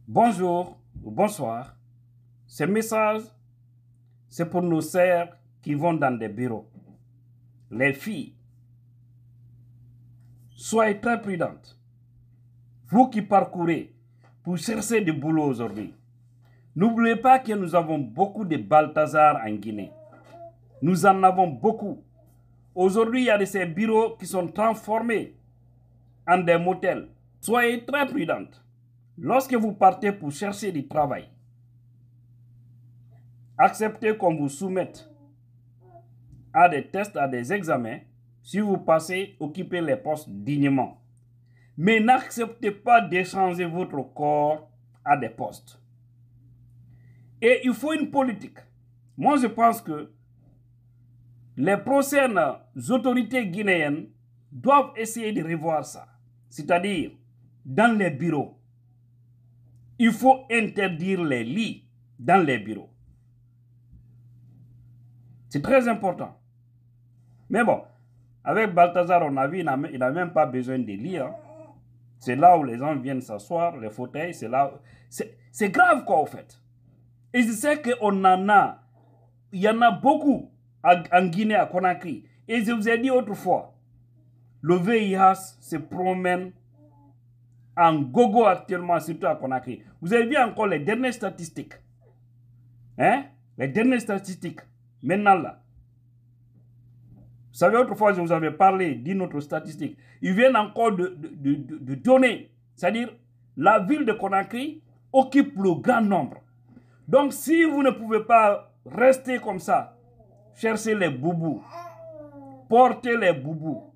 Bonjour ou bonsoir. Ce message, c'est pour nos sœurs qui vont dans des bureaux. Les filles, soyez très prudentes. Vous qui parcourez pour chercher du boulot aujourd'hui, n'oubliez pas que nous avons beaucoup de Balthazar en Guinée. Nous en avons beaucoup. Aujourd'hui, il y a de ces bureaux qui sont transformés en des motels. Soyez très prudentes. Lorsque vous partez pour chercher du travail, acceptez qu'on vous soumette à des tests, à des examens. Si vous passez, occupez les postes dignement. Mais n'acceptez pas d'échanger votre corps à des postes. Et il faut une politique. Moi, je pense que les prochaines autorités guinéennes doivent essayer de revoir ça. C'est-à-dire, dans les bureaux, il faut interdire les lits dans les bureaux. C'est très important. Mais bon, avec Balthazar, on a vu, il n'a même pas besoin de lits. Hein. C'est là où les gens viennent s'asseoir, les fauteuils, c'est là. C'est grave quoi, au fait. Et je sais qu'on en a. Il y en a beaucoup en Guinée, à Conakry. Et je vous ai dit autrefois, le VIH se promène en gogo actuellement, surtout à Conakry. Vous avez vu encore les dernières statistiques. Hein? Les dernières statistiques. Maintenant là. Vous savez, autrefois, je vous avais parlé d'une autre statistique. Ils viennent encore de donner. C'est-à-dire, la ville de Conakry occupe le grand nombre. Donc, si vous ne pouvez pas rester comme ça, cherchez les boubous. Portez les boubous.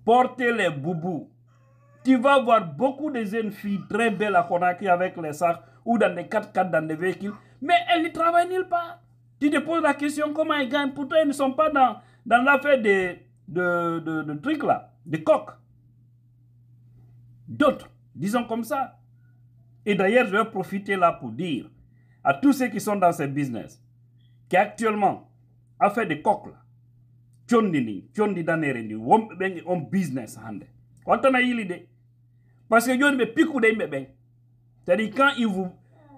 Portez les boubous. Tu vas voir beaucoup de jeunes filles très belles à Conakry avec les sacs ou dans des 4x4 dans des véhicules. Mais elles ne travaillent nulle part. Tu te poses la question comment elles gagnent. Pourtant, elles ne sont pas dans l'affaire de trucs là, de coques. D'autres, disons comme ça. Et d'ailleurs, je vais profiter là pour dire à tous ceux qui sont dans ce business, qui actuellement a fait des coques là, on business hande. Quand on a eu l'idée, parce que c'est-à-dire quand ils vous,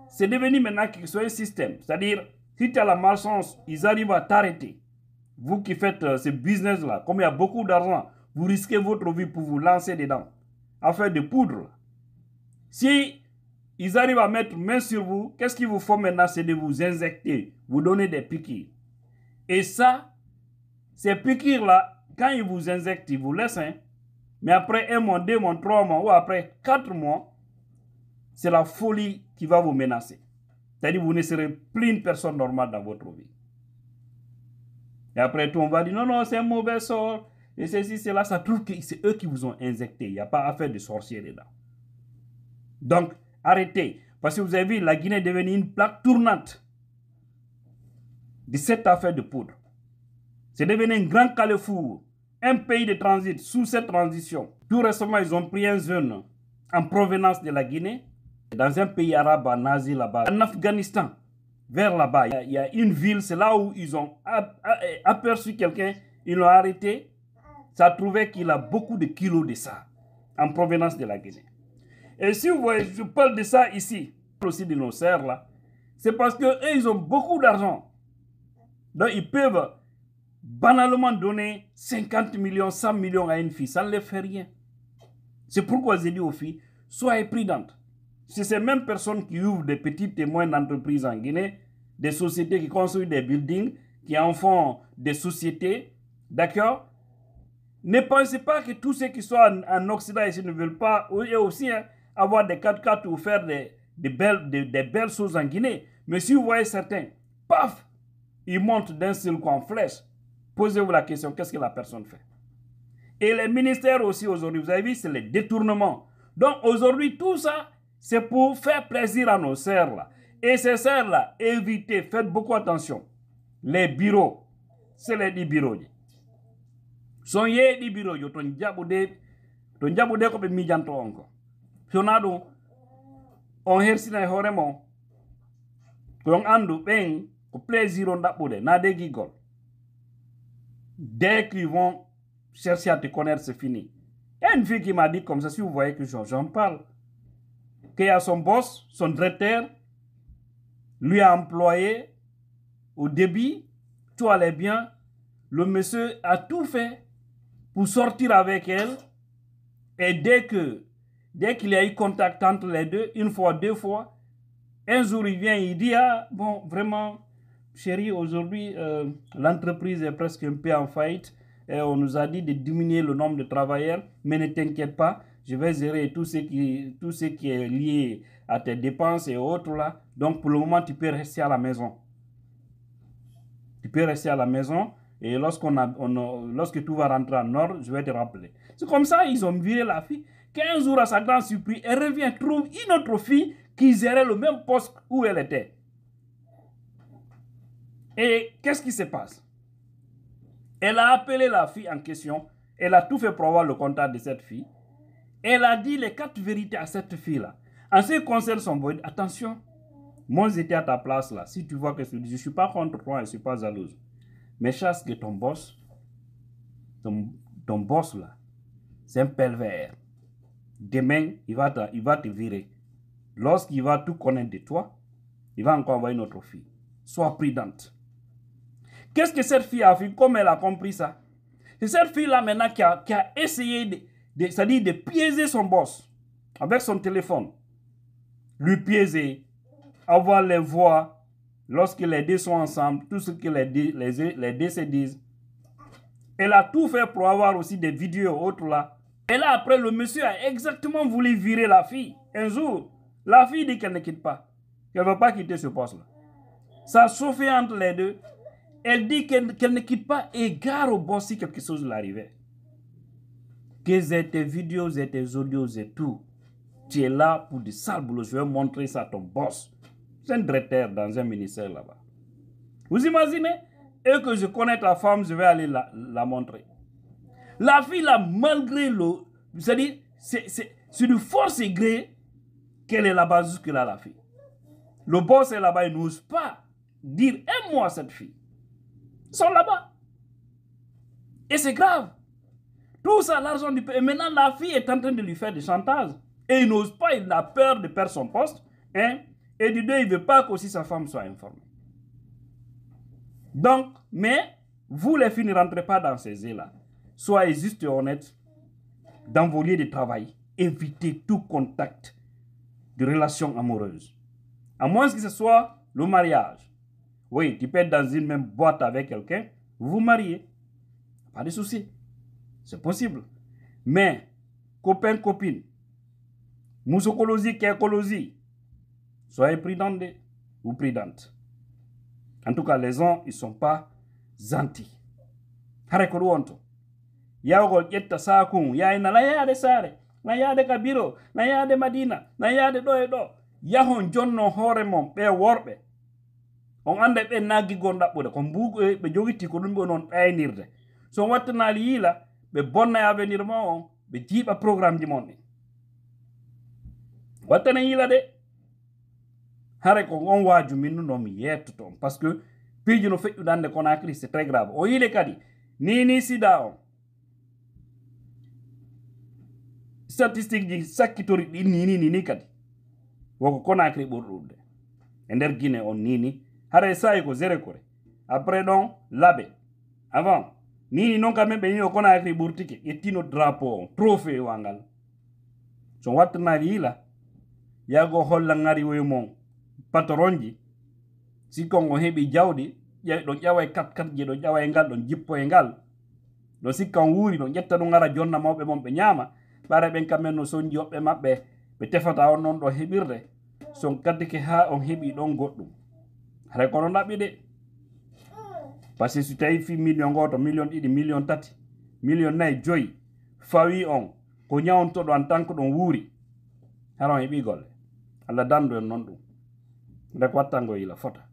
c'est devenu maintenant qu'ils sont un système. C'est-à-dire, si tu as la malchance, ils arrivent à t'arrêter. Vous qui faites ce business-là, comme il y a beaucoup d'argent, vous risquez votre vie pour vous lancer dedans, à faire des poudres. Si ils arrivent à mettre main sur vous, qu'est-ce qu'il vous faut maintenant? C'est de vous injecter, vous donner des piqûres. Et ça, ces piqûres-là, quand ils vous injectent, ils vous laissent, hein, mais après 1 mois, 2 mois, 3 mois, ou après 4 mois, c'est la folie qui va vous menacer. C'est-à-dire que vous ne serez plus une personne normale dans votre vie. Et après tout, on va dire, non, non, c'est un mauvais sort. Et ceci, c'est là, ça trouve que c'est eux qui vous ont injecté. Il n'y a pas affaire de sorcier dedans. Donc, arrêtez. Parce que vous avez vu, la Guinée est devenue une plaque tournante de cette affaire de poudre. C'est devenu un grand carrefour, un pays de transit sous cette transition. Tout récemment, ils ont pris un jeune en provenance de la Guinée, dans un pays arabe en Asie là-bas, en Afghanistan, vers là-bas. Il y a une ville, c'est là où ils ont aperçu quelqu'un, ils l'ont arrêté. Ça trouvait qu'il a beaucoup de kilos de ça, en provenance de la Guinée. Et si vous voyez, je parle de ça ici, aussi de nos sœurs là, c'est parce qu'eux, ils ont beaucoup d'argent. Donc ils peuvent banalement donner 50 millions, 100 millions à une fille, ça ne les fait rien. C'est pourquoi j'ai dit aux filles, soyez prudentes. C'est ces mêmes personnes qui ouvrent des petites et moyennes entreprises en Guinée, des sociétés qui construisent des buildings, qui en font des sociétés, d'accord? Ne pensez pas que tous ceux qui sont en Occident ici ne veulent pas, eux aussi, hein, avoir des 4x4 ou faire des belles choses en Guinée. Mais si vous voyez certains, paf, ils montent d'un seul coup en flèche. Posez-vous la question, qu'est-ce que la personne fait? Et les ministères aussi aujourd'hui, vous avez vu, c'est les détournements. Donc aujourd'hui, tout ça, c'est pour faire plaisir à nos sœurs là. Et ces sœurs là, évitez, faites beaucoup attention. Les bureaux, c'est les bureaux. Soyez des bureaux, ton diabode ko be mijanto onko. Sonado, on hersina horemo. Ko andu ben, ko plaisir on dabude, na de gigol. Dès qu'ils vont chercher à te connaître, c'est fini. Il y a une fille qui m'a dit comme ça, si vous voyez que j'en parle, qu'il y a son boss, son directeur, lui a employé au début, tout allait bien. Le monsieur a tout fait pour sortir avec elle. Et dès qu'il y a eu contact entre les deux, une fois, deux fois, un jour il vient, il dit, ah bon, vraiment, chérie, aujourd'hui, l'entreprise est presque un peu en faillite. Et on nous a dit de diminuer le nombre de travailleurs, mais ne t'inquiète pas, je vais gérer tout ce qui est lié à tes dépenses et autres là. Donc pour le moment, tu peux rester à la maison. Tu peux rester à la maison et lorsque tout va rentrer en ordre, je vais te rappeler. C'est comme ça, ils ont viré la fille. 15 jours à sa grande surprise, elle revient, trouve une autre fille qui gérait le même poste où elle était. Et qu'est-ce qui se passe? Elle a appelé la fille en question. Elle a tout fait pour avoir le contact de cette fille. Elle a dit les 4 vérités à cette fille-là. En ce qui concerne son boy, attention, moi j'étais à ta place là. Si tu vois que je ne suis pas contre toi, je ne suis pas jalouse. Mais chasse que ton boss là, c'est un pervers. Demain, il va te virer. Lorsqu'il va tout connaître de toi, il va encore envoyer une autre fille. Sois prudente. Qu'est-ce que cette fille a fait? Comme elle a compris ça? C'est cette fille-là maintenant qui a essayé c'est-à-dire de piéger son boss avec son téléphone. Lui piéger, avoir les voix, lorsque les deux sont ensemble, tout ce que les deux se disent. Elle a tout fait pour avoir aussi des vidéos autres là. Et là, après, le monsieur a exactement voulu virer la fille. Un jour, la fille dit qu'elle ne quitte pas. Qu'elle ne va pas quitter ce poste-là. Ça a chauffé entre les deux. Elle dit qu'elle ne quitte pas et gare au boss si quelque chose lui arrivait. Que c'est tes vidéos et tes audios et tout. Tu es là pour du sale boulot. Je vais montrer ça à ton boss. C'est un directeur dans un ministère là-bas. Vous imaginez? Et que je connais ta femme, je vais aller la montrer. La fille là, malgré le... C'est-à-dire, c'est de force et gré qu'elle est là-bas jusque-là, la fille. Le boss est là-bas, il n'ose pas dire un mot à cette fille. Ils sont là-bas. Et c'est grave. Tout ça, l'argent du pays. Et maintenant, la fille est en train de lui faire des chantages. Et il n'ose pas, il a peur de perdre son poste. Hein? Et du deux, il ne veut pas qu'aussi sa femme soit informée. Donc, mais, vous les filles ne rentrez pas dans ces jeux-là. Soyez juste honnêtes dans vos lieux de travail. Évitez tout contact de relations amoureuses. À moins que ce soit le mariage. Oui, tu peux être dans une même boîte avec quelqu'un, vous vous mariez. Pas de souci. C'est possible. Mais, copain, copine, mousokolosi, kékolosi, soyez prudents ou prudentes. En tout cas, les gens, ils ne sont pas gentils. Harekolo onto. Yawgol yetta sakun, yaina la yade sare, la yade kabiro, la yade madina, la yade do e do. Yahon jonno hore mom be worbe. On ande be naggi gondabbude ko mbugo be jogiti ko dum be non aynirde. So wattanali yila be bonna avenir mo on be jiba programme di mon. Wattana yila de. Hare ko on waju minnu no mi yetto parce que piji no feddu dande Conakry c'est très grave. O yile kadi ni sida on. Statistique ji sakkitori di ni kadi. Woko Conakry ɓurɗude e nder Guinée on nini hara sayi ko zere kore après ɗon laɓe avant nini noon kam ɓe ñio Conakry ɓurtike ƴettino drapeau on trophée wangal so wattanari yila yago holla ngari woy mon patron ji sikkon o heɓi jawdi ɗon ƴawa e 4x4 je ɗon ƴawa e ngal ɗon jippo e ngal ɗon sikkan wuuri ɗon ƴetta ɗum ngara jonna mawɓe mon ɓe ñaama ɓare ɓen kamen no soñji hoɓɓe maɓɓe ɓe tefata on noon ɗo heɓirde son kaddike ha on heɓi ɗon goɗɗum hara kono ɗaɓɓi de par ce que so tawi fi million goto million ɗiɗi million tati million nayyi joyi fawi on ko ñawontoɗo en tant que ɗon wuuri hara on heɓi golle Allah dandu en noon ɗum nde ko wattango yila fota